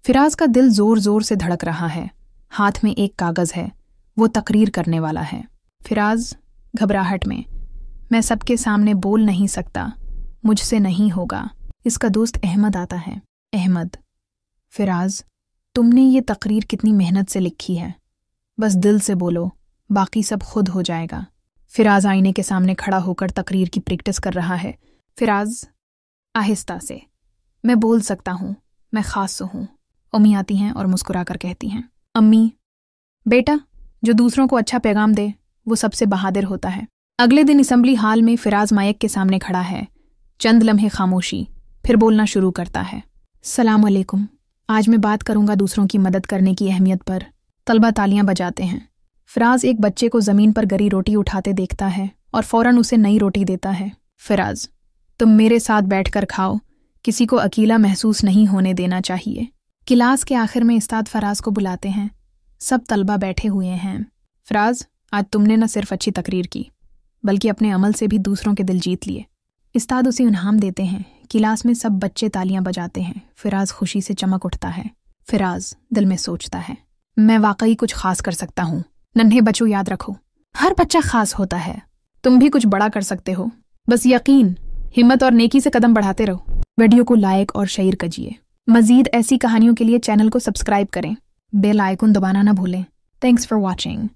फिराज का दिल जोर जोर से धड़क रहा है। हाथ में एक कागज है, वो तकरीर करने वाला है। फिराज घबराहट में, मैं सबके सामने बोल नहीं सकता, मुझसे नहीं होगा। इसका दोस्त अहमद आता है। अहमद, फिराज तुमने ये तकरीर कितनी मेहनत से लिखी है, बस दिल से बोलो, बाकी सब खुद हो जाएगा। फिराज आईने के सामने खड़ा होकर तकरीर की प्रैक्टिस कर रहा है। फिराज आहिस्ता से, मैं बोल सकता हूँ, मैं खास हूँ। अम्मी आती हैं और मुस्कुराकर कहती हैं, अम्मी बेटा, जो दूसरों को अच्छा पैगाम दे वो सबसे बहादुर होता है। अगले दिन असेंबली हाल में फिराज माइक के सामने खड़ा है। चंद लम्हे खामोशी, फिर बोलना शुरू करता है। सलाम अलैकुम, आज मैं बात करूंगा दूसरों की मदद करने की अहमियत पर। तलबा तालियां बजाते हैं। फिराज एक बच्चे को ज़मीन पर गरी रोटी उठाते देखता है और फौरन उसे नई रोटी देता है। फिराज, तुम मेरे साथ बैठकर खाओ, किसी को अकेला महसूस नहीं होने देना चाहिए। क्लास के आखिर में उस्ताद फराज को बुलाते हैं। सब तलबा बैठे हुए हैं। फिराज, आज तुमने न सिर्फ अच्छी तकरीर की, बल्कि अपने अमल से भी दूसरों के दिल जीत लिए। उस्ताद उसे इनाम देते हैं। क्लास में सब बच्चे तालियां बजाते हैं। फिराज खुशी से चमक उठता है। फिराज दिल में सोचता है, मैं वाकई कुछ खास कर सकता हूँ। नन्हे बच्चों, याद रखो, हर बच्चा खास होता है। तुम भी कुछ बड़ा कर सकते हो, बस यकीन, हिम्मत और नेकी से कदम बढ़ाते रहो। वीडियो को लाइक और शेयर कीजिए। मजीद ऐसी कहानियों के लिए चैनल को सब्सक्राइब करें। बेल आइकन दबाना ना भूलें। Thanks for watching.